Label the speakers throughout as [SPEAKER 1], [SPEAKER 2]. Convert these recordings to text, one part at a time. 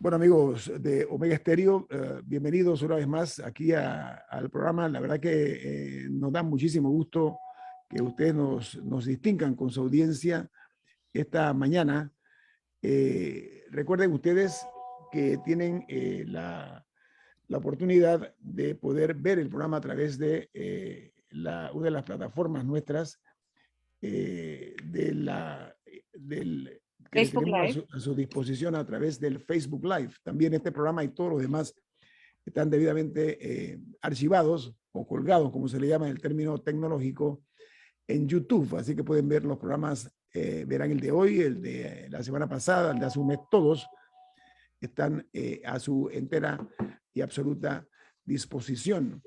[SPEAKER 1] Bueno, amigos de Omega Stereo, bienvenidos una vez más aquí al programa. La verdad que nos da muchísimo gusto que ustedes nos distingan con su audiencia esta mañana. Recuerden ustedes que tienen la oportunidad de poder ver el programa a través de una de las plataformas nuestras que le
[SPEAKER 2] Facebook
[SPEAKER 1] tenemos
[SPEAKER 2] Live.
[SPEAKER 1] a su disposición a través del Facebook Live. También este programa y todos los demás están debidamente archivados o colgados, como se le llama en el término tecnológico, en YouTube. Así que pueden ver los programas, verán el de hoy, el de la semana pasada, el de hace un mes, todos están a su entera y absoluta disposición.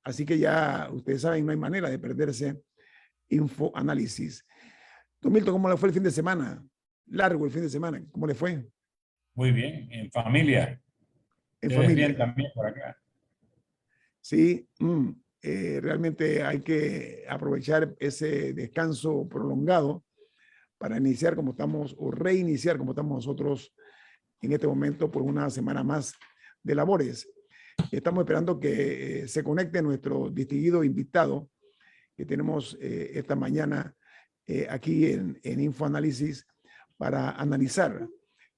[SPEAKER 1] Así que ya ustedes saben, no hay manera de perderse Infoanálisis. Don Milton, ¿cómo le fue el fin de semana? Largo el fin de semana, ¿cómo le fue?
[SPEAKER 3] Muy bien, en familia.
[SPEAKER 1] En
[SPEAKER 3] Ustedes bien
[SPEAKER 1] familia.
[SPEAKER 3] también por acá.
[SPEAKER 1] Sí, realmente hay que aprovechar ese descanso prolongado para iniciar como estamos, o reiniciar como estamos nosotros en este momento por una semana más de labores. Estamos esperando que se conecte nuestro distinguido invitado que tenemos esta mañana aquí en Infoanálisis para analizar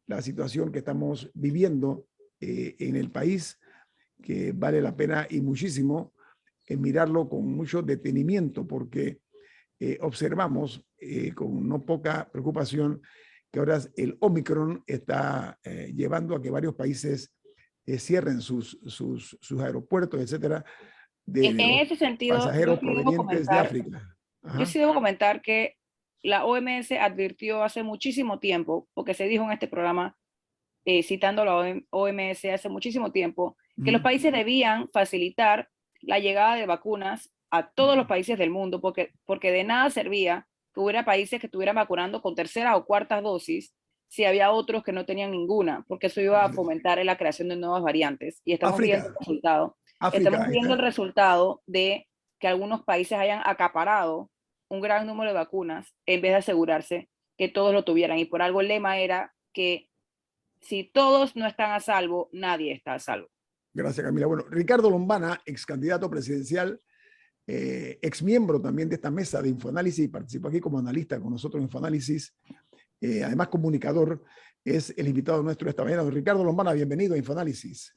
[SPEAKER 1] la situación que estamos viviendo en el país, que vale la pena y muchísimo mirarlo con mucho detenimiento, porque observamos con no poca preocupación que ahora el Omicron está llevando a que varios países cierren sus aeropuertos, etcétera, de
[SPEAKER 2] En
[SPEAKER 1] los
[SPEAKER 2] ese sentido,
[SPEAKER 1] pasajeros provenientes de África.
[SPEAKER 2] yo sí debo comentar que la OMS advirtió hace muchísimo tiempo, porque se dijo en este programa, citando a la OMS hace muchísimo tiempo, que los países debían facilitar la llegada de vacunas a todos los países del mundo, porque de nada servía que hubiera países que estuvieran vacunando con tercera o cuarta dosis si había otros que no tenían ninguna, porque eso iba a fomentar la creación de nuevas variantes. Y estamos viendo el resultado. Estamos viendo el resultado de que algunos países hayan acaparado un gran número de vacunas en vez de asegurarse que todos lo tuvieran. Y por algo el lema era que si todos no están a salvo, nadie está a salvo.
[SPEAKER 1] Gracias, Camila. Bueno, Ricardo Lombana, ex candidato presidencial, ex miembro también de esta mesa de Infoanálisis, participó aquí como analista con nosotros en Infoanálisis, además comunicador, es el invitado nuestro esta mañana. Ricardo Lombana, bienvenido a Infoanálisis.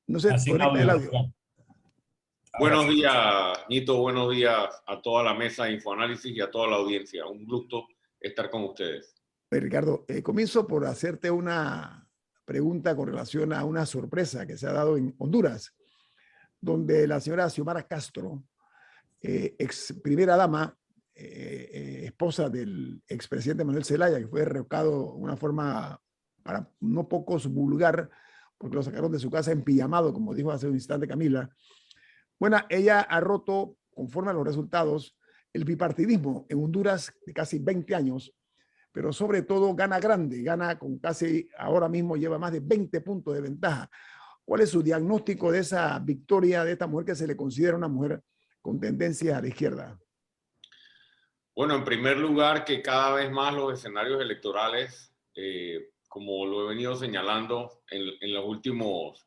[SPEAKER 1] No sé, conecta el audio.
[SPEAKER 4] Buenos días, Nito. Buenos días a toda la mesa de Infoanálisis y a toda la audiencia. Un gusto estar con ustedes.
[SPEAKER 1] Ricardo, comienzo por hacerte una pregunta con relación a una sorpresa que se ha dado en Honduras, donde la señora Xiomara Castro, ex primera dama, esposa del expresidente Manuel Zelaya, que fue rehocado de una forma para no pocos vulgar, porque lo sacaron de su casa en pijamado, como dijo hace un instante Camila. Bueno, ella ha roto, conforme a los resultados, el bipartidismo en Honduras de casi 20 años, pero sobre todo gana grande, gana con casi, ahora mismo lleva más de 20 puntos de ventaja. ¿Cuál es su diagnóstico de esa victoria de esta mujer que se le considera una mujer con tendencia a la izquierda?
[SPEAKER 4] Bueno, en primer lugar, que cada vez más los escenarios electorales, como lo he venido señalando en los últimos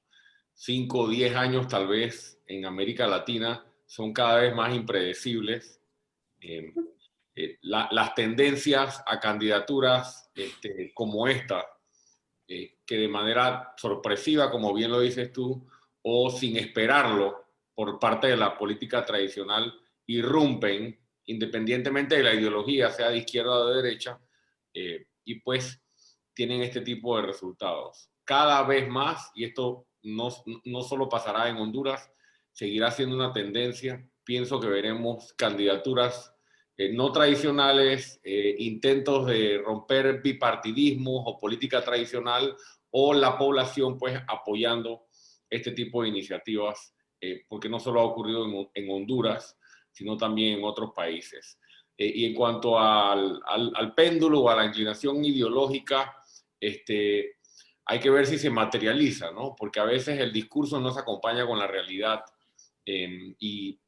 [SPEAKER 4] 5 o 10 años tal vez en América Latina, son cada vez más impredecibles. Las tendencias a candidaturas como esta, que de manera sorpresiva, como bien lo dices tú, o sin esperarlo por parte de la política tradicional, irrumpen independientemente de la ideología, sea de izquierda o de derecha, y pues tienen este tipo de resultados. Cada vez más, y esto no solo pasará en Honduras, seguirá siendo una tendencia. Pienso que veremos candidaturas no tradicionales, intentos de romper bipartidismos o política tradicional, o la población pues apoyando este tipo de iniciativas, porque no solo ha ocurrido en Honduras, sino también en otros países. Y en cuanto al péndulo o a la inclinación ideológica, hay que ver si se materializa, ¿no? Porque a veces el discurso no se acompaña con la realidad, y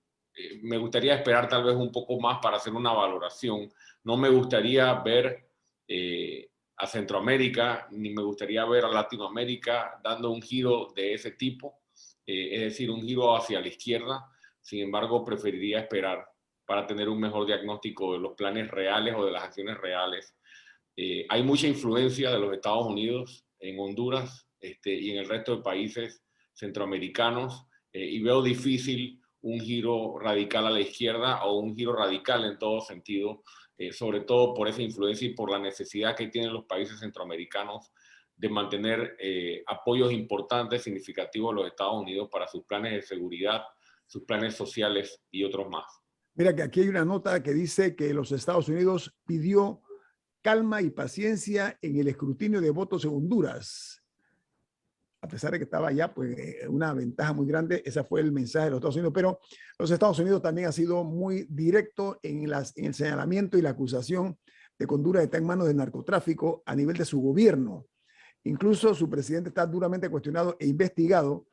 [SPEAKER 4] me gustaría esperar tal vez un poco más para hacer una valoración. No me gustaría ver a Centroamérica, ni me gustaría ver a Latinoamérica dando un giro de ese tipo, es decir, un giro hacia la izquierda. Sin embargo, preferiría esperar para tener un mejor diagnóstico de los planes reales o de las acciones reales. Hay mucha influencia de los Estados Unidos en Honduras y en el resto de países centroamericanos, y veo difícil un giro radical a la izquierda o un giro radical en todo sentido, sobre todo por esa influencia y por la necesidad que tienen los países centroamericanos de mantener apoyos importantes, significativos a los Estados Unidos para sus planes de seguridad, sus planes sociales y otros más.
[SPEAKER 1] Mira que aquí hay una nota que dice que los Estados Unidos pidió calma y paciencia en el escrutinio de votos en Honduras. A pesar de que estaba ya pues, una ventaja muy grande, ese fue el mensaje de los Estados Unidos, pero los Estados Unidos también ha sido muy directo en el señalamiento y la acusación de que Honduras está en manos del narcotráfico a nivel de su gobierno. Incluso su presidente está duramente cuestionado e investigado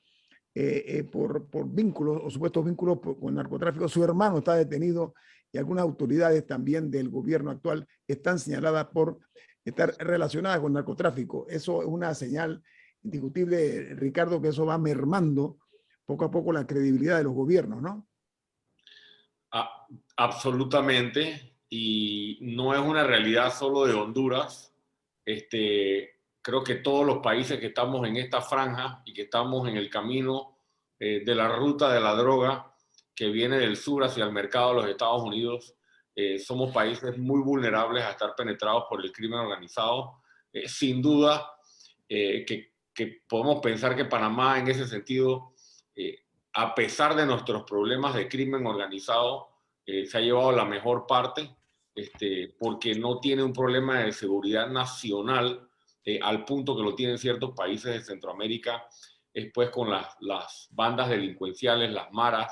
[SPEAKER 1] por vínculos o supuestos vínculos con el narcotráfico. Su hermano está detenido y algunas autoridades también del gobierno actual están señaladas por estar relacionadas con narcotráfico. Eso es una señal indiscutible, Ricardo, que eso va mermando poco a poco la credibilidad de los gobiernos, ¿no?
[SPEAKER 4] Absolutamente, y no es una realidad solo de Honduras. Creo que todos los países que estamos en esta franja y que estamos en el camino de la ruta de la droga que viene del sur hacia el mercado de los Estados Unidos, somos países muy vulnerables a estar penetrados por el crimen organizado. Sin duda que podemos pensar que Panamá en ese sentido, a pesar de nuestros problemas de crimen organizado, se ha llevado la mejor parte, porque no tiene un problema de seguridad nacional al punto que lo tienen ciertos países de Centroamérica, pues con las bandas delincuenciales, las maras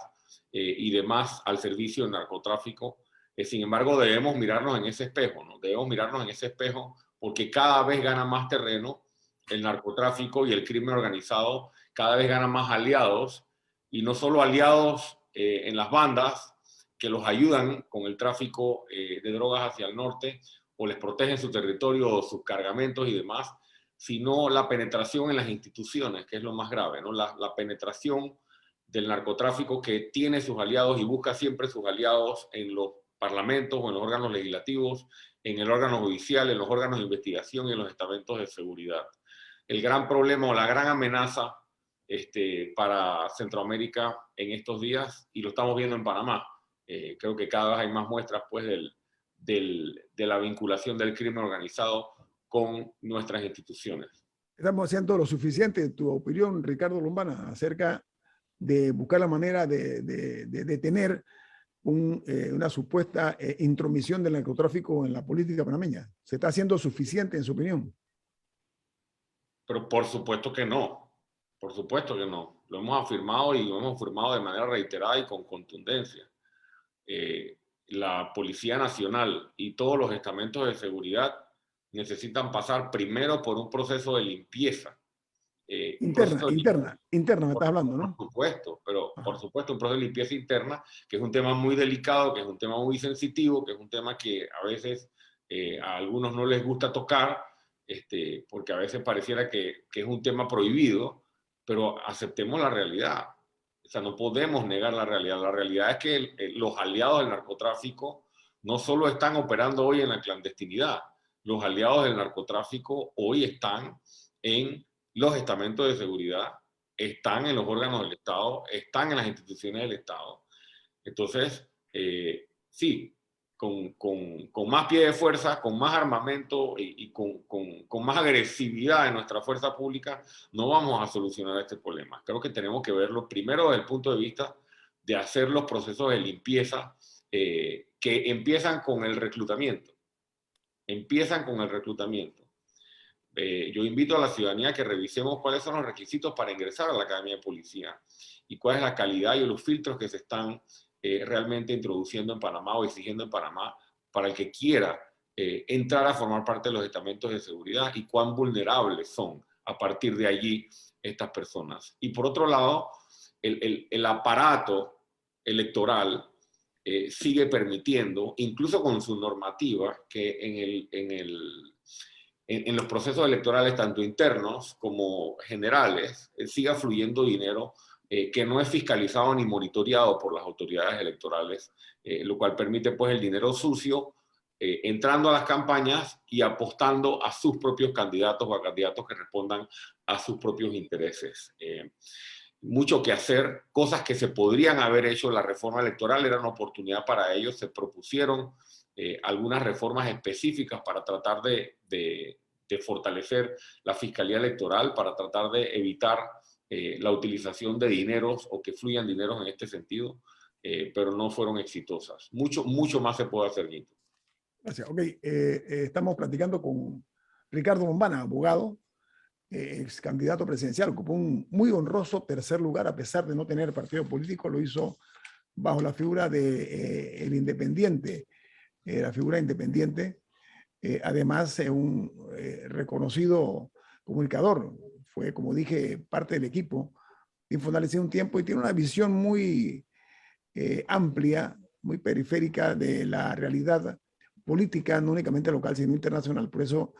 [SPEAKER 4] y demás al servicio del narcotráfico. Sin embargo, debemos mirarnos en ese espejo, ¿no? Debemos mirarnos en ese espejo porque cada vez gana más terreno el narcotráfico y el crimen organizado, cada vez gana más aliados, y no solo aliados en las bandas que los ayudan con el tráfico de drogas hacia el norte o les protegen su territorio o sus cargamentos y demás, sino la penetración en las instituciones, que es lo más grave, ¿no? La penetración del narcotráfico que tiene sus aliados y busca siempre sus aliados en los parlamentos o en los órganos legislativos, en el órgano judicial, en los órganos de investigación y en los estamentos de seguridad. El gran problema o la gran amenaza para Centroamérica en estos días, y lo estamos viendo en Panamá, creo que cada vez hay más muestras pues, de la vinculación del crimen organizado con nuestras instituciones.
[SPEAKER 1] Estamos haciendo lo suficiente, tu opinión, Ricardo Lombana, acerca de buscar la manera de tener una supuesta intromisión del narcotráfico en la política panameña. ¿Se está haciendo suficiente en su opinión?
[SPEAKER 4] Pero por supuesto que no, por supuesto que no. Lo hemos afirmado y lo hemos afirmado de manera reiterada y con contundencia. La Policía Nacional y todos los estamentos de seguridad necesitan pasar primero por un proceso de limpieza.
[SPEAKER 1] Interna me estás hablando, ¿no?
[SPEAKER 4] Por supuesto, pero por supuesto un proceso de limpieza interna, que es un tema muy delicado, que es un tema muy sensitivo, que es un tema que a veces a algunos no les gusta tocar, porque a veces pareciera que es un tema prohibido, pero aceptemos la realidad. O sea, no podemos negar la realidad. La realidad es que los aliados del narcotráfico no solo están operando hoy en la clandestinidad, los aliados del narcotráfico hoy están en los estamentos de seguridad, están en los órganos del Estado, están en las instituciones del Estado. Entonces, sí, con más pie de fuerza, con más armamento y con más agresividad en nuestra fuerza pública, no vamos a solucionar este problema. Creo que tenemos que verlo primero desde el punto de vista de hacer los procesos de limpieza que empiezan con el reclutamiento. Empiezan con el reclutamiento. Yo invito a la ciudadanía a que revisemos cuáles son los requisitos para ingresar a la Academia de Policía y cuál es la calidad y los filtros que se están realmente introduciendo en Panamá o exigiendo en Panamá para el que quiera entrar a formar parte de los estamentos de seguridad y cuán vulnerables son a partir de allí estas personas. Y por otro lado, el aparato electoral sigue permitiendo, incluso con su normativa, que en los procesos electorales, tanto internos como generales, siga fluyendo dinero que no es fiscalizado ni monitoreado por las autoridades electorales, lo cual permite pues el dinero sucio entrando a las campañas y apostando a sus propios candidatos o a candidatos que respondan a sus propios intereses. Mucho que hacer, cosas que se podrían haber hecho. La reforma electoral era una oportunidad para ellos, se propusieron algunas reformas específicas para tratar de fortalecer la fiscalía electoral, para tratar de evitar la utilización de dineros o que fluyan dineros en este sentido, pero no fueron exitosas. Mucho más se puede hacer, Guito.
[SPEAKER 1] Gracias. Ok, estamos platicando con Ricardo Lombana, abogado, ex candidato presidencial. Ocupó un muy honroso tercer lugar a pesar de no tener partido político. Lo hizo bajo la figura de el independiente, la figura independiente. Además, un reconocido comunicador. Fue, como dije, parte del equipo de Infoanálisis un tiempo y tiene una visión muy amplia, muy periférica de la realidad política, no únicamente local, sino internacional. Por eso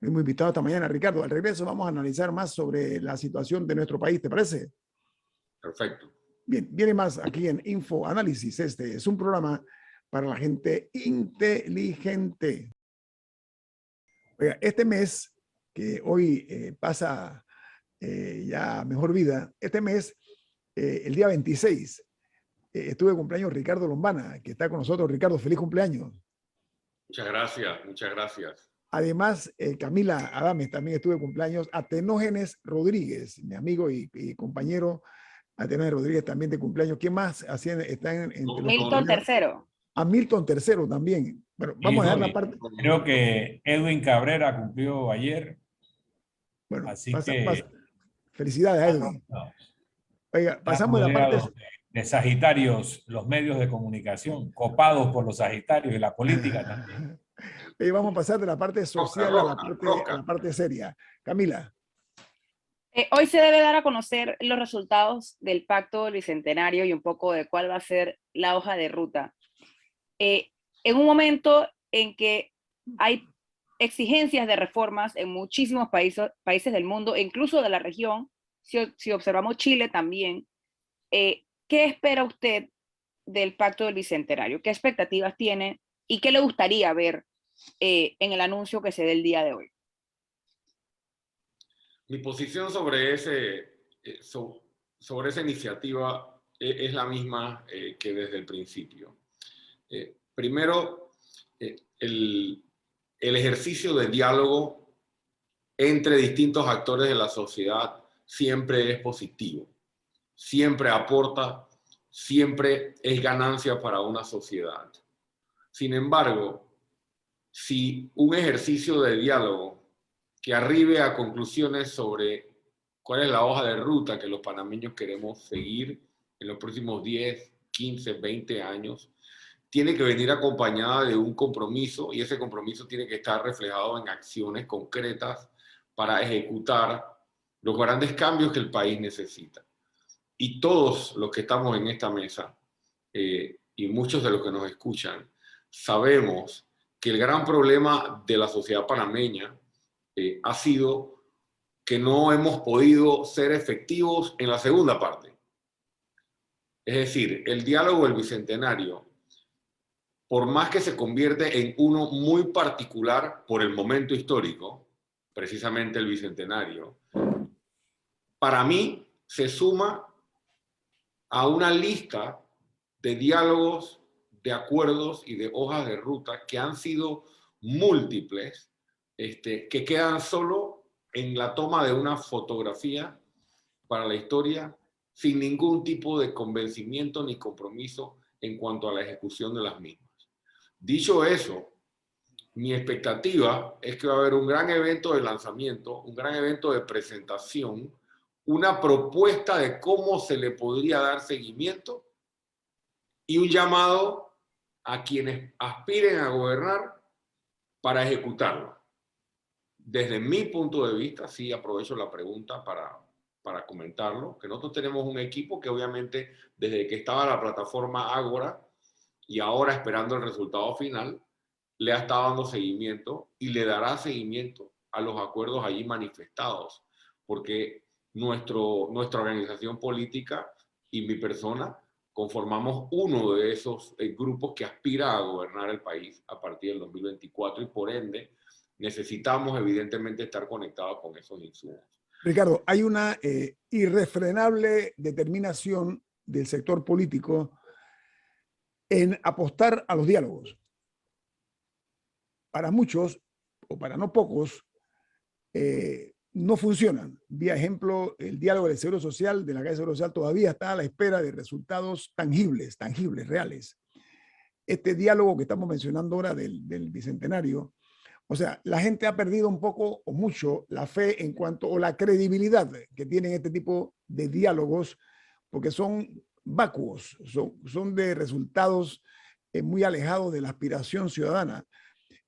[SPEAKER 1] me hemos invitado esta mañana. Ricardo, al regreso vamos a analizar más sobre la situación de nuestro país, ¿te parece?
[SPEAKER 4] Perfecto.
[SPEAKER 1] Bien, viene más aquí en Infoanálisis. Este es un programa para la gente inteligente. Oiga, este mes, que hoy pasa ya mejor vida, este mes, el día 26, estuve de cumpleaños Ricardo Lombana, que está con nosotros. Ricardo, feliz cumpleaños.
[SPEAKER 4] Muchas gracias, muchas gracias.
[SPEAKER 1] Además, Camila Adames también estuvo de cumpleaños. Atenógenes Rodríguez, mi amigo y compañero Atenógenes Rodríguez también de cumpleaños. ¿Quién más están entre los
[SPEAKER 2] Milton III.
[SPEAKER 1] A Milton III también. Bueno, vamos a dejar la parte.
[SPEAKER 3] Creo que Edwin Cabrera cumplió ayer.
[SPEAKER 1] Bueno,
[SPEAKER 3] Así que
[SPEAKER 1] felicidades a Edwin. Oiga, pasamos a la parte
[SPEAKER 3] de Sagitarios, los medios de comunicación, copados por los Sagitarios y la política también.
[SPEAKER 1] Y vamos a pasar de la parte social a la parte seria. Camila.
[SPEAKER 2] Hoy se debe dar a conocer los resultados del Pacto del Bicentenario y un poco de cuál va a ser la hoja de ruta. En un momento en que hay exigencias de reformas en muchísimos países del mundo, incluso de la región, si observamos Chile también, ¿qué espera usted del Pacto del Bicentenario? ¿Qué expectativas tiene y qué le gustaría ver en el anuncio que se dé el día de hoy?
[SPEAKER 4] Mi posición sobre esa iniciativa es la misma que desde el principio. Primero, el ejercicio de diálogo entre distintos actores de la sociedad siempre es positivo, siempre aporta, siempre es ganancia para una sociedad. Sin embargo, si un ejercicio de diálogo que arribe a conclusiones sobre cuál es la hoja de ruta que los panameños queremos seguir en los próximos 10, 15, 20 años, tiene que venir acompañada de un compromiso, y ese compromiso tiene que estar reflejado en acciones concretas para ejecutar los grandes cambios que el país necesita. Y todos los que estamos en esta mesa, y muchos de los que nos escuchan, sabemos que el gran problema de la sociedad panameña ha sido que no hemos podido ser efectivos en la segunda parte. Es decir, el diálogo del Bicentenario, por más que se convierte en uno muy particular por el momento histórico, precisamente el Bicentenario, para mí se suma a una lista de diálogos, de acuerdos y de hojas de ruta que han sido múltiples, que quedan solo en la toma de una fotografía para la historia, sin ningún tipo de convencimiento ni compromiso en cuanto a la ejecución de las mismas. Dicho eso, mi expectativa es que va a haber un gran evento de lanzamiento, un gran evento de presentación, una propuesta de cómo se le podría dar seguimiento y un llamado a quienes aspiren a gobernar para ejecutarlo. Desde mi punto de vista, sí aprovecho la pregunta para comentarlo, que nosotros tenemos un equipo que obviamente desde que estaba la plataforma Ágora y ahora esperando el resultado final, le ha estado dando seguimiento y le dará seguimiento a los acuerdos allí manifestados, porque nuestra organización política y mi persona conformamos uno de esos grupos que aspira a gobernar el país a partir del 2024 y por ende necesitamos evidentemente estar conectados con esos insumos.
[SPEAKER 1] Ricardo, hay una irrefrenable determinación del sector político en apostar a los diálogos. Para muchos, o para no pocos, no funcionan. Vía ejemplo, el diálogo del Seguro Social, de la Caja de Seguro Social, todavía está a la espera de resultados tangibles, reales. Este diálogo que estamos mencionando ahora del Bicentenario, o sea, la gente ha perdido un poco o mucho la fe en cuanto, o la credibilidad que tienen este tipo de diálogos, porque son vacuos, son de resultados muy alejados de la aspiración ciudadana.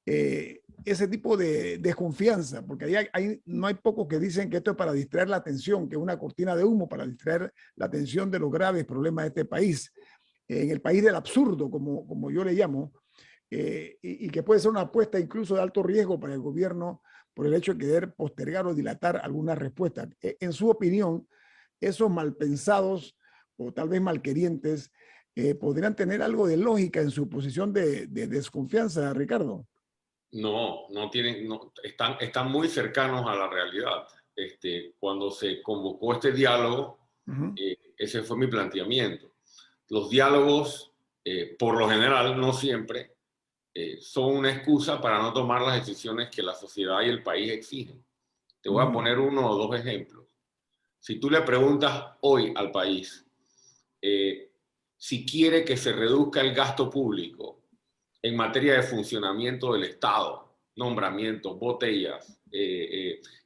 [SPEAKER 1] Ese tipo de desconfianza, porque no hay pocos que dicen que esto es para distraer la atención, que es una cortina de humo para distraer la atención de los graves problemas de este país, en el país del absurdo, como yo le llamo, y que puede ser una apuesta incluso de alto riesgo para el gobierno por el hecho de querer postergar o dilatar alguna respuesta. En su opinión, esos malpensados o tal vez malquerientes podrían tener algo de lógica en su posición de desconfianza, Ricardo.
[SPEAKER 4] No tienen, están muy cercanos a la realidad. Cuando se convocó este diálogo, ese fue mi planteamiento. Los diálogos, por lo general, no siempre, son una excusa para no tomar las decisiones que la sociedad y el país exigen. Te voy a poner uno o dos ejemplos. Si tú le preguntas hoy al país si quiere que se reduzca el gasto público en materia de funcionamiento del Estado, nombramientos, botellas,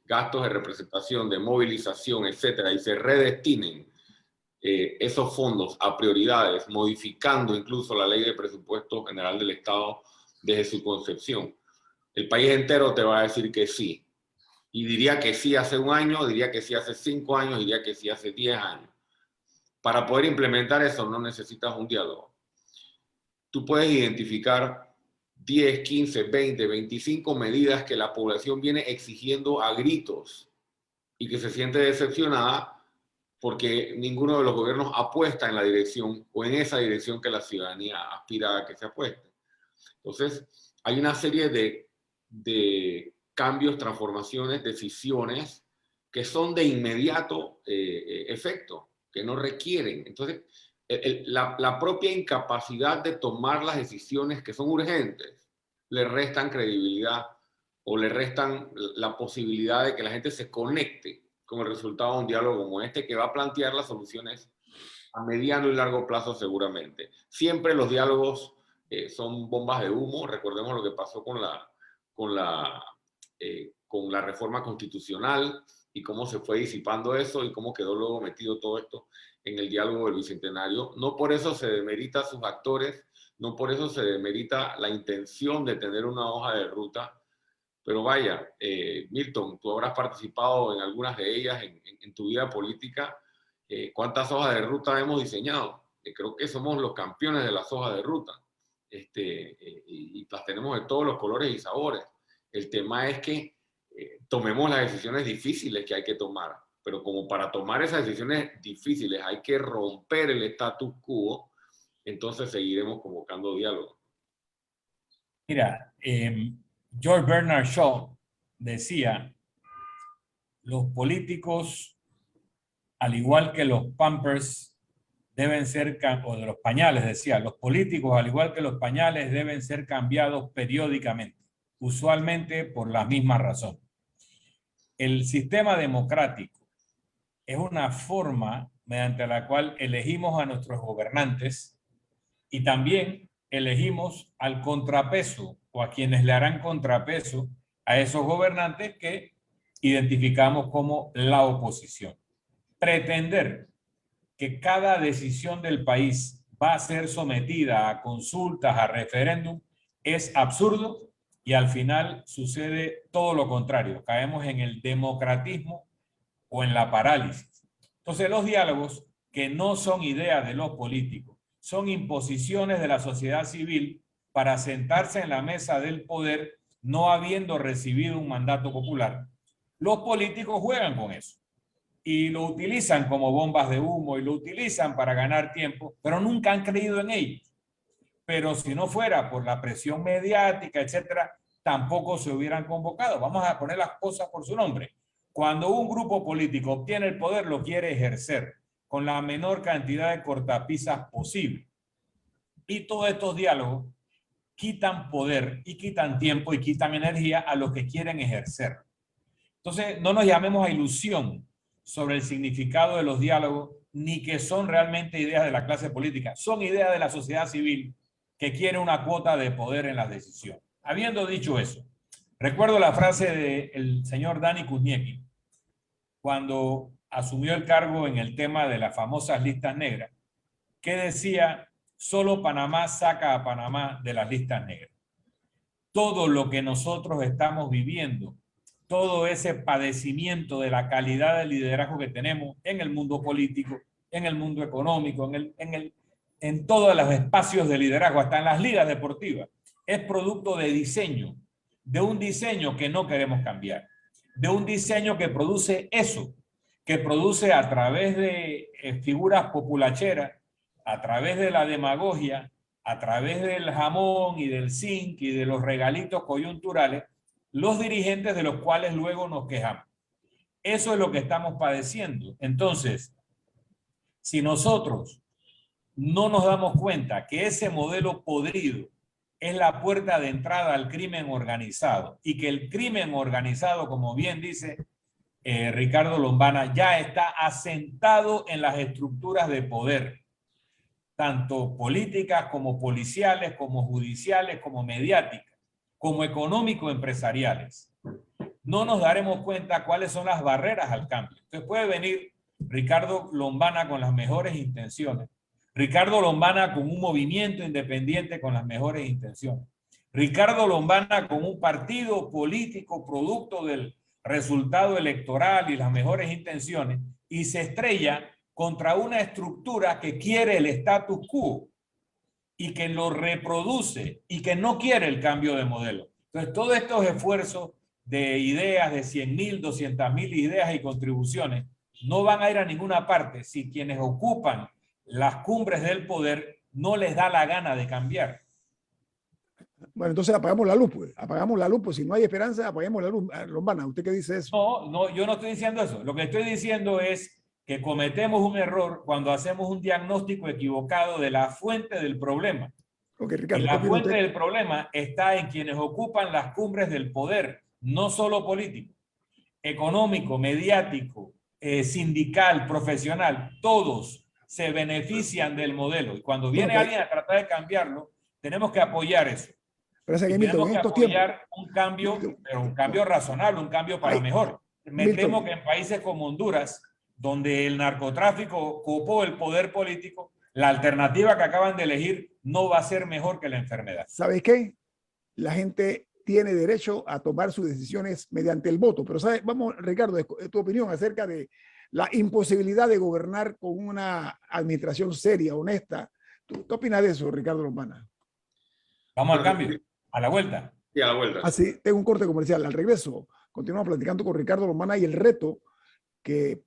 [SPEAKER 4] gastos de representación, de movilización, etcétera, y se redestinen esos fondos a prioridades, modificando incluso la ley de presupuesto general del Estado desde su concepción, el país entero te va a decir que sí. Y diría que sí hace un año, diría que sí hace 5 años, diría que sí hace 10 años. Para poder implementar eso no necesitas un diálogo. Tú puedes identificar 10, 15, 20, 25 medidas que la población viene exigiendo a gritos y que se siente decepcionada porque ninguno de los gobiernos apuesta en la dirección o en esa dirección que la ciudadanía aspira a que se apueste. Entonces, hay una serie de cambios, transformaciones, decisiones que son de inmediato efecto, que no requieren. Entonces, la propia incapacidad de tomar las decisiones que son urgentes le restan credibilidad o le restan la posibilidad de que la gente se conecte con el resultado de un diálogo como este, que va a plantear las soluciones a mediano y largo plazo seguramente. Siempre los diálogos son bombas de humo. Recordemos lo que pasó con la reforma constitucional y cómo se fue disipando eso y cómo quedó luego metido todo esto en el diálogo del Bicentenario. No por eso se demerita a sus actores, no por eso se demerita la intención de tener una hoja de ruta, pero vaya, Milton, tú habrás participado en algunas de ellas en tu vida política. ¿Cuántas hojas de ruta hemos diseñado? Creo que somos los campeones de las hojas de ruta. Y las tenemos de todos los colores y sabores. El tema es que tomemos las decisiones difíciles que hay que tomar, pero como para tomar esas decisiones difíciles hay que romper el status quo, entonces seguiremos convocando diálogo.
[SPEAKER 3] Mira, George Bernard Shaw decía, los políticos, al igual que los Pampers, deben ser, o de los pañales, decía, los políticos, al igual que los pañales, deben ser cambiados periódicamente, usualmente por la misma razón. El sistema democrático es una forma mediante la cual elegimos a nuestros gobernantes y también elegimos al contrapeso o a quienes le harán contrapeso a esos gobernantes que identificamos como la oposición. Pretender que cada decisión del país va a ser sometida a consultas, a referéndum, es absurdo y al final sucede todo lo contrario. Caemos en el democratismo o en la parálisis. Entonces los diálogos, que no son ideas de los políticos, son imposiciones de la sociedad civil para sentarse en la mesa del poder no habiendo recibido un mandato popular. Los políticos juegan con eso y lo utilizan como bombas de humo y lo utilizan para ganar tiempo, pero nunca han creído en ello. Pero si no fuera por la presión mediática, etcétera, tampoco se hubieran convocado. Vamos a poner las cosas por su nombre. Cuando un grupo político obtiene el poder, lo quiere ejercer con la menor cantidad de cortapisas posible. Y todos estos diálogos quitan poder y quitan tiempo y quitan energía a los que quieren ejercer. Entonces, no nos llamemos a ilusión sobre el significado de los diálogos, ni que son realmente ideas de la clase política. Son ideas de la sociedad civil que quiere una cuota de poder en las decisiones. Habiendo dicho eso, recuerdo la frase del señor Dani Kuzniecki cuando asumió el cargo en el tema de las famosas listas negras, que decía: solo Panamá saca a Panamá de las listas negras. Todo lo que nosotros estamos viviendo, todo ese padecimiento de la calidad de liderazgo que tenemos en el mundo político, en el mundo económico, en todos los espacios de liderazgo, hasta en las ligas deportivas, es producto de diseño, de un diseño que no queremos cambiar, de un diseño que produce eso, que produce a través de figuras populacheras, a través de la demagogia, a través del jamón y del zinc y de los regalitos coyunturales, los dirigentes de los cuales luego nos quejamos. Eso es lo que estamos padeciendo. Entonces, si nosotros no nos damos cuenta que ese modelo podrido es la puerta de entrada al crimen organizado y que el crimen organizado, como bien dice Ricardo Lombana, ya está asentado en las estructuras de poder, tanto políticas como policiales, como judiciales, como mediáticas, como económico-empresariales. No nos daremos cuenta cuáles son las barreras al cambio. Entonces puede venir Ricardo Lombana con las mejores intenciones, Ricardo Lombana con un movimiento independiente con las mejores intenciones, Ricardo Lombana con un partido político producto del resultado electoral y las mejores intenciones, y se estrella contra una estructura que quiere el status quo y que lo reproduce y que no quiere el cambio de modelo. Entonces, todos estos esfuerzos de ideas, de 100.000, 200.000 ideas y contribuciones, no van a ir a ninguna parte si quienes ocupan las cumbres del poder no les da la gana de cambiar.
[SPEAKER 1] Bueno, entonces apagamos la luz, pues. Apagamos la luz, pues si no hay esperanza, apaguemos la luz. Lombana, ¿usted qué dice eso?
[SPEAKER 3] No, yo no estoy diciendo eso. Lo que estoy diciendo es que cometemos un error cuando hacemos un diagnóstico equivocado de la fuente del problema.
[SPEAKER 1] Okay, Ricardo,
[SPEAKER 3] y la fuente del problema está en quienes ocupan las cumbres del poder, no solo político, económico, mediático, sindical, profesional, todos se benefician del modelo. Y cuando viene alguien a tratar de cambiarlo, tenemos que apoyar eso.
[SPEAKER 1] Pero
[SPEAKER 3] y tenemos que apoyar un cambio, pero un cambio razonable, un cambio para mejor. Me temo que en países como Honduras, donde el narcotráfico ocupó el poder político, la alternativa que acaban de elegir no va a ser mejor que la enfermedad.
[SPEAKER 1] ¿Sabes qué? La gente tiene derecho a tomar sus decisiones mediante el voto. Pero, ¿sabes? Vamos, Ricardo, tu opinión acerca de la imposibilidad de gobernar con una administración seria, honesta. ¿Tú opinas de eso, Ricardo Lombana?
[SPEAKER 3] Vamos al cambio, a la vuelta.
[SPEAKER 4] Sí, a la vuelta.
[SPEAKER 1] Así, tengo un corte comercial. Al regreso, continuamos platicando con Ricardo Lombana y el reto que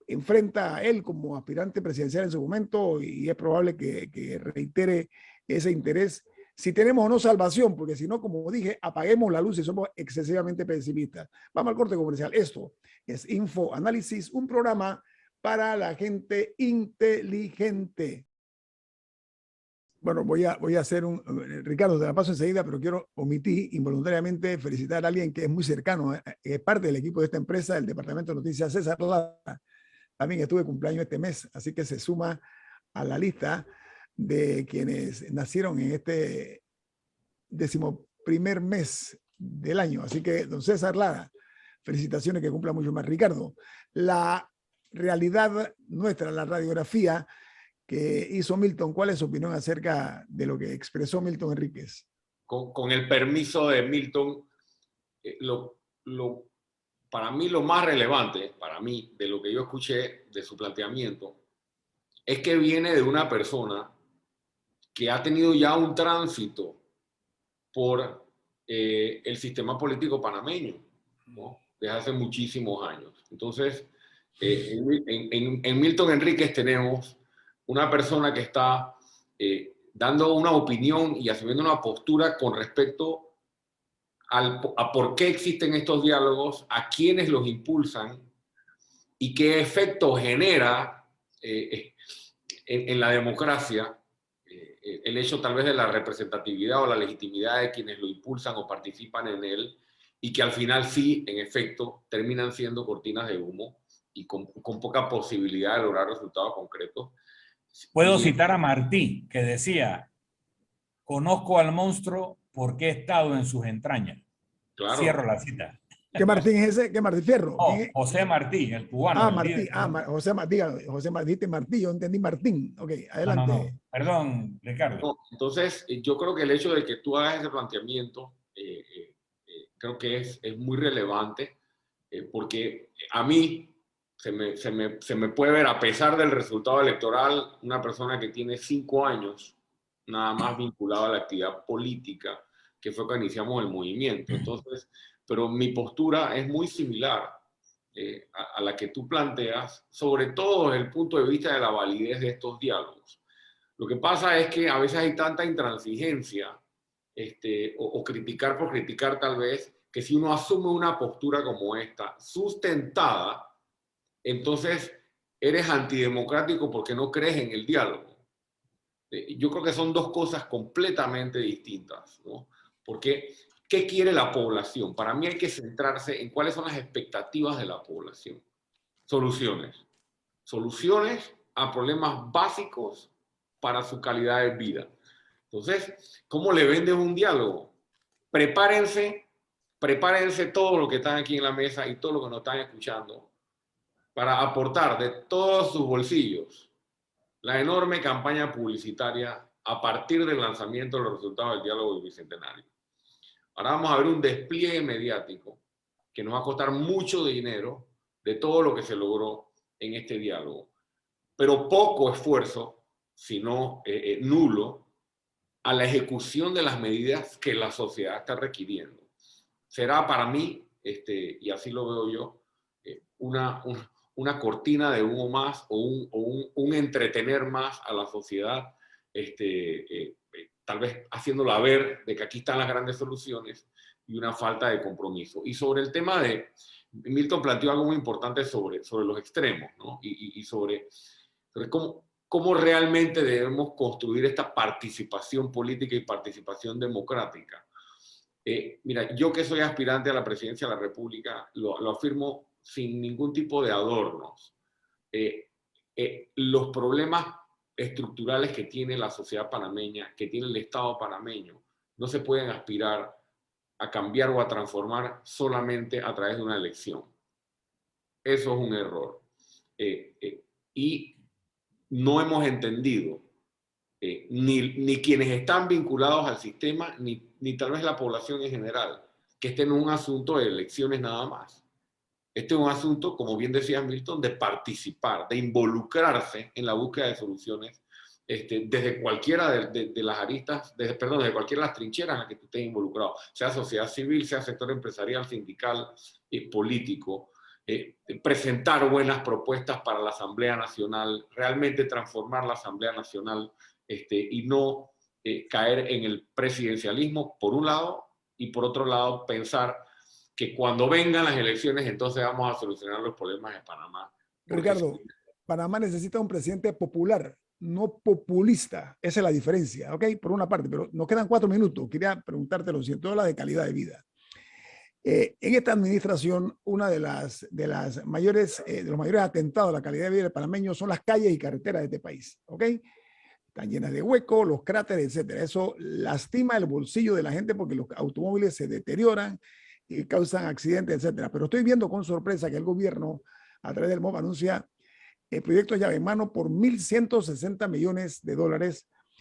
[SPEAKER 1] enfrenta a él como aspirante presidencial en su momento, y es probable que reitere ese interés. Si tenemos o no salvación, porque si no, como dije, apaguemos la luz y somos excesivamente pesimistas. Vamos al corte comercial. Esto es Info Análisis, un programa para la gente inteligente. Bueno, voy a hacer Ricardo, te la paso enseguida, pero quiero omitir involuntariamente felicitar a alguien que es muy cercano, es parte del equipo de esta empresa, del Departamento de Noticias, César Lara. También estuve cumpleaños este mes, así que se suma a la lista de quienes nacieron en este 11º mes del año. Así que, don César Lara, felicitaciones, que cumpla mucho más. Ricardo, la realidad nuestra, la radiografía que hizo Milton, ¿cuál es su opinión acerca de lo que expresó Milton Enríquez?
[SPEAKER 4] Con el permiso de Milton, para mí lo más relevante, para mí, de lo que yo escuché de su planteamiento, es que viene de una persona que ha tenido ya un tránsito por el sistema político panameño, ¿no? Desde hace muchísimos años. Entonces, en Milton Enríquez tenemos una persona que está dando una opinión y asumiendo una postura con respecto a por qué existen estos diálogos, a quiénes los impulsan y qué efecto genera en la democracia el hecho tal vez de la representatividad o la legitimidad de quienes lo impulsan o participan en él, y que al final sí, en efecto, terminan siendo cortinas de humo y con poca posibilidad de lograr resultados concretos.
[SPEAKER 3] Puedo citar a Martí, que decía: conozco al monstruo porque he estado en sus entrañas.
[SPEAKER 4] Claro.
[SPEAKER 3] Cierro la cita.
[SPEAKER 1] ¿Qué Martín es ese? ¿Qué Martín Fierro?
[SPEAKER 3] No, José Martí, el cubano.
[SPEAKER 1] Ah,
[SPEAKER 3] el
[SPEAKER 1] Martí.
[SPEAKER 3] líder.
[SPEAKER 1] José Martí. José Martí, dijiste Martí, yo entendí Martín. Ok, adelante.
[SPEAKER 3] No. Perdón, Ricardo.
[SPEAKER 4] No, entonces, yo creo que el hecho de que tú hagas ese planteamiento creo que es muy relevante, porque a mí se me puede ver, a pesar del resultado electoral, una persona que tiene 5 años nada más vinculada a la actividad política, que fue cuando iniciamos el movimiento. Entonces, pero mi postura es muy similar a la que tú planteas, sobre todo desde el punto de vista de la validez de estos diálogos. Lo que pasa es que a veces hay tanta intransigencia o criticar por criticar tal vez, que si uno asume una postura como esta, sustentada, entonces eres antidemocrático porque no crees en el diálogo. Yo creo que son dos cosas completamente distintas, ¿no? Porque, ¿qué quiere la población? Para mí hay que centrarse en cuáles son las expectativas de la población. Soluciones. Soluciones a problemas básicos para su calidad de vida. Entonces, ¿cómo le vendes un diálogo? Prepárense todo lo que están aquí en la mesa y todo lo que nos están escuchando para aportar de todos sus bolsillos la enorme campaña publicitaria a partir del lanzamiento de los resultados del diálogo del Bicentenario. Ahora vamos a ver un despliegue mediático que nos va a costar mucho dinero de todo lo que se logró en este diálogo, pero poco esfuerzo, si no nulo, a la ejecución de las medidas que la sociedad está requiriendo. Será para mí, y así lo veo yo, una cortina de humo más o un entretener más a la sociedad, tal vez haciéndola ver de que aquí están las grandes soluciones, y una falta de compromiso. Y sobre el tema de, Milton planteó algo muy importante sobre los extremos, ¿no? Y sobre cómo realmente debemos construir esta participación política y participación democrática. Mira, yo que soy aspirante a la presidencia de la República, lo afirmo sin ningún tipo de adornos. Los problemas estructurales que tiene la sociedad panameña, que tiene el Estado panameño, no se pueden aspirar a cambiar o a transformar solamente a través de una elección. Eso es un error. Y no hemos entendido, ni quienes están vinculados al sistema, ni tal vez la población en general, que este no es un asunto de elecciones nada más. Este es un asunto, como bien decía Milton, de participar, de involucrarse en la búsqueda de soluciones desde cualquiera de las aristas, desde cualquiera de las trincheras en las que tú estés involucrado, sea sociedad civil, sea sector empresarial, sindical, político. Presentar buenas propuestas para la Asamblea Nacional, realmente transformar la Asamblea Nacional y no caer en el presidencialismo, por un lado, y por otro lado, pensar que cuando vengan las elecciones, entonces vamos a solucionar los problemas de Panamá.
[SPEAKER 1] Ricardo, Panamá necesita un presidente popular, no populista. Esa es la diferencia, ¿ok? Por una parte, pero nos quedan 4 minutos. Quería preguntarte lo siguiente, la de calidad de vida. En esta administración, una de los mayores atentados a la calidad de vida del panameño son las calles y carreteras de este país, ¿ok? Están llenas de huecos, los cráteres, etcétera. Eso lastima el bolsillo de la gente porque los automóviles se deterioran y causan accidentes, etcétera. Pero estoy viendo con sorpresa que el gobierno, a través del MOB, anuncia proyectos llave en mano por $1.160 millones,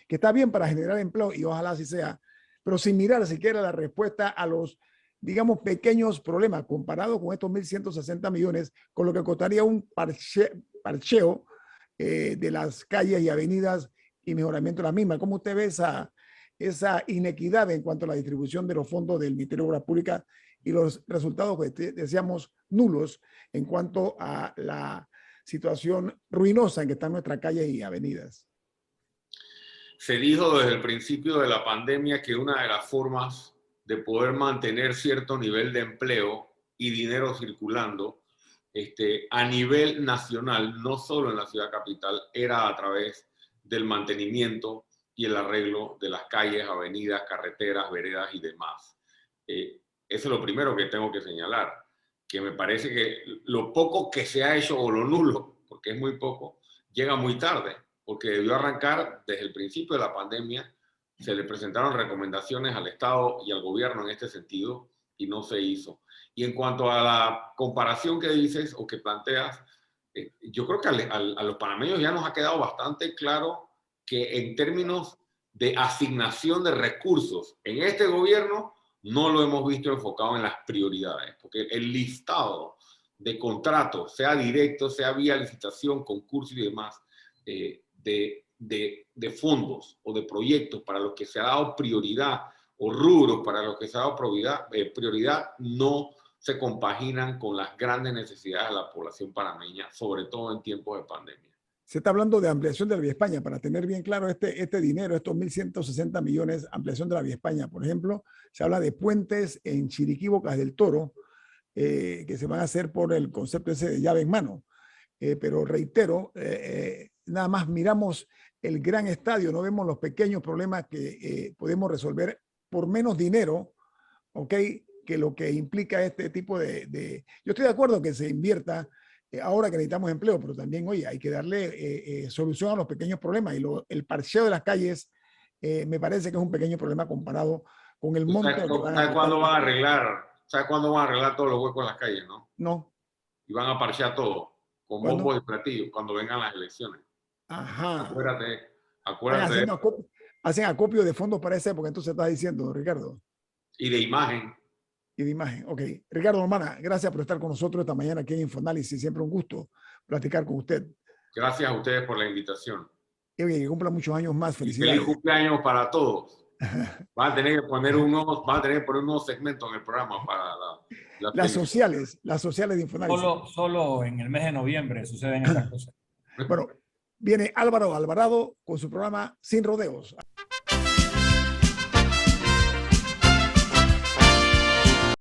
[SPEAKER 1] que está bien para generar empleo y ojalá así sea, pero sin mirar siquiera la respuesta a los, digamos, pequeños problemas comparado con estos 1.160 millones, con lo que costaría un parcheo de las calles y avenidas y mejoramiento de la misma. ¿Cómo usted ve esa inequidad en cuanto a la distribución de los fondos del Ministerio de Obras Públicas y los resultados que decíamos nulos en cuanto a la situación ruinosa en que están nuestras calles y avenidas?
[SPEAKER 4] Se dijo desde el principio de la pandemia que una de las formas de poder mantener cierto nivel de empleo y dinero circulando a nivel nacional, no solo en la ciudad capital, era a través del mantenimiento y el arreglo de las calles, avenidas, carreteras, veredas y demás. Eso es lo primero que tengo que señalar, que me parece que lo poco que se ha hecho, o lo nulo, porque es muy poco, llega muy tarde, porque debió arrancar desde el principio de la pandemia. Se le presentaron recomendaciones al Estado y al gobierno en este sentido y no se hizo. Y en cuanto a la comparación que dices o que planteas, yo creo que a los panameños ya nos ha quedado bastante claro que en términos de asignación de recursos en este gobierno no lo hemos visto enfocado en las prioridades, porque el listado de contratos, sea directo, sea vía licitación, concurso y demás, de fondos o de proyectos para los que se ha dado prioridad o rubros para los que se ha dado prioridad no se compaginan con las grandes necesidades de la población panameña, sobre todo en tiempos de pandemia.
[SPEAKER 1] Se está hablando de ampliación de la Vía España. Para tener bien claro este dinero, estos 1.160 millones, ampliación de la Vía España, por ejemplo, se habla de puentes en Chiriquí, Bocas del Toro, que se van a hacer por el concepto ese de llave en mano. Pero reitero, nada más miramos el gran estadio, no vemos los pequeños problemas que podemos resolver por menos dinero, ¿ok? Que lo que implica este tipo de... Yo estoy de acuerdo que se invierta ahora que necesitamos empleo, pero también, oye, hay que darle solución a los pequeños problemas. Y el parcheo de las calles me parece que es un pequeño problema comparado con el monto.
[SPEAKER 4] ¿Sabes cuándo van a arreglar? ¿Sabes cuándo van a arreglar todos los huecos en las calles, no?
[SPEAKER 1] No.
[SPEAKER 4] Y van a parchear todo, con bombos y platillos, cuando vengan las elecciones.
[SPEAKER 1] Ajá.
[SPEAKER 4] Acuérdate.
[SPEAKER 1] Hacen acopio de fondos para esa época, entonces estás diciendo, Ricardo.
[SPEAKER 4] Y de imagen.
[SPEAKER 1] Y de imagen. Ok. Ricardo Romana, gracias por estar con nosotros esta mañana aquí en Infoanálisis. Siempre un gusto platicar con usted.
[SPEAKER 4] Gracias a ustedes por la invitación.
[SPEAKER 1] Y oye, que cumpla muchos años más. Felicidades.
[SPEAKER 4] Feliz cumpleaños para todos. Van a tener que poner un nuevo segmento en el programa para
[SPEAKER 1] las sociales de Infoanálisis.
[SPEAKER 3] Solo en el mes de noviembre suceden estas cosas.
[SPEAKER 1] Bueno, viene Álvaro Alvarado con su programa Sin Rodeos.